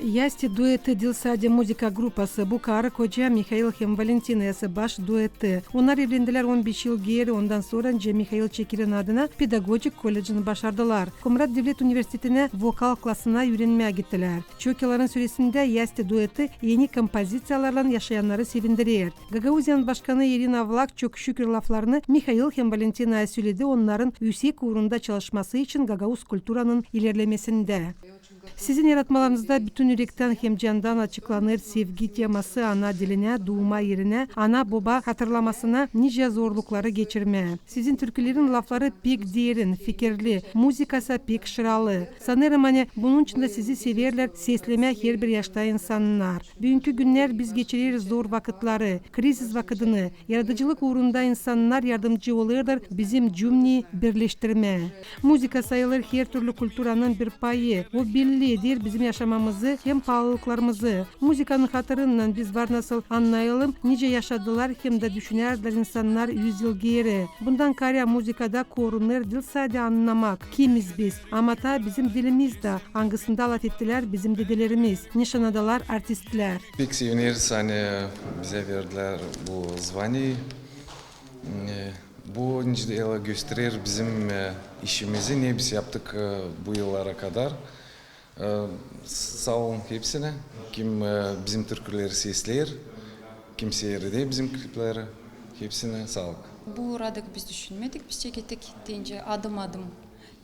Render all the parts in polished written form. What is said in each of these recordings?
Ясти дуэты Дилсади музыка группасы Букары Кожа Михаил хем Валентина ясы баш дуэты. Onlar evlendiler 15 yıl geri. Ondan sonra Михаил Чекир'in adına pedagojik kolejini başardılar. Komrat Devlet Üniversitesi'ne vokal klasına öğrenmeye gittiler. Çökyaların süresinde Ясти dueti yeni kompozitsiyalarla yaşayanları sevindirir. Gagauzyan Başkanı Irina Vlak çok şükür laflarını Михаил hem Valentina'ya söyledi. Onların yüksek uğrunda çalışması için Gagauz kültürünün ilerlemesinde. Sizin yaratmalarınızda bütün yürekten hem candan açıklanır sevgi teması ana diline, doğuma yerine, ana baba hatırlamasına nice zorlukları geçirme. Sizin türkülerin lafları pek derin, fikirli, muzikası pek şıralı. Sanırım bunun için de sizi severler, sesleme her bir yaşta insanlar. Bugünkü günler biz geçiririz zor vakitleri, kriz vakitini, yaratıcılık uğrunda insanlar yardımcı olurlar bizim cümleyi birleştirme. Muzika sayılır her türlü kültürünün bir payı. O belli edir bizim yaşamamızı hem pahalılıklarımızı. Müzikanın hatırından biz var nasıl anlayalım, nice yaşadılar hem de düşünerler insanlar 100 yıl geri. Bundan kare müzikada korunur dil sadece anlamak. Kimiz biz? Ama ta bizim dilimizde. Hangisinde alat ettiler bizim dedelerimiz. Nişanadılar artistler. Pek seviniriz bize verdiler bu звание. Bu gösterir bizim işimizi ne biz yaptık bu yıllara kadar. Sağ olun hepsine. Kim bizim türküleri sesler, kim seyrediyor bizim klipleri. Hepsine sağlık. Bu uğradık biz düşünmedik. Biz çekettik deyince adım adım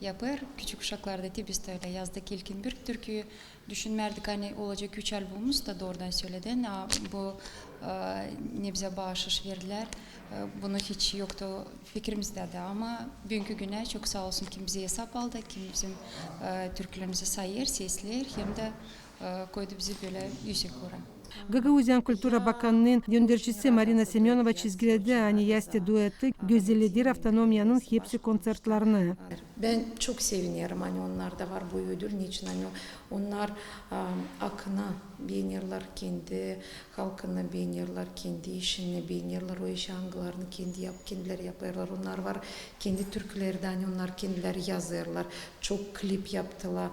yapar. Küçük uşaklarda biz de öyle yazdık ilkin bir türküyü düşünmerdik. Olacak 3 albümümüz da doğrudan söyleden. Bu ne bize bağışış verdiler. Bunu hiç yoktu fikrimizde de ama bugünkü güne çok sağ olsun kim bize hesap aldı, kim bizim türkülerimizi sayır, sesler hem de koydu bizi böyle yüksek oran. Gagauzyan Kültüra Bakanı'nın göndericisi Marina Semyonova çizgiledi Ясти dueti gözellediği avtonomiyanın hepsi konsertlerini. Ben çok seviniyorum onlarda var bu ödül. Niçin onlar akına beğenirler kendi halkını beğenirler, kendi işini beğenirler, o iş hangilerini kendileri yaparlar. Onlar var kendi türkülerden onlar kendileri yazarlar. Çok klip yaptılar.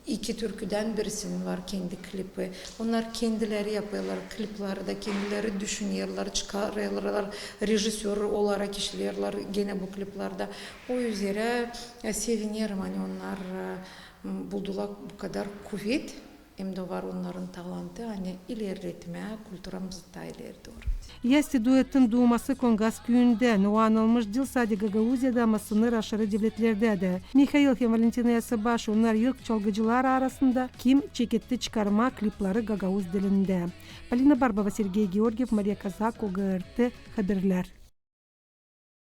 2 türküden birisinin var kendi klipi. Onlar kendileri yapıyorlar. Klipleri de kendileri düşünüyorlar, çıkarıyorlar. Rejisör olarak işliyorlar gene bu kliplerde. O üzere seviniyorum onlar buldular bu kadar kuvvet. Hem de var onların talantı ilerletmeye, kültürümüzü da ilerliyor. Ясти duetin doğması Kongas köyünden. O anılmış Dilsadi Gagauzya'da ama sınır aşırı devletlerde de. Михаил hem Valentina yası baş onlar ilk çalgıcılar arasında kim çeketti çıkarma klipleri Gagauz dilinde. Polina Barbova, Sergey Georgiev, Maria Kazak, OGRT Haberler.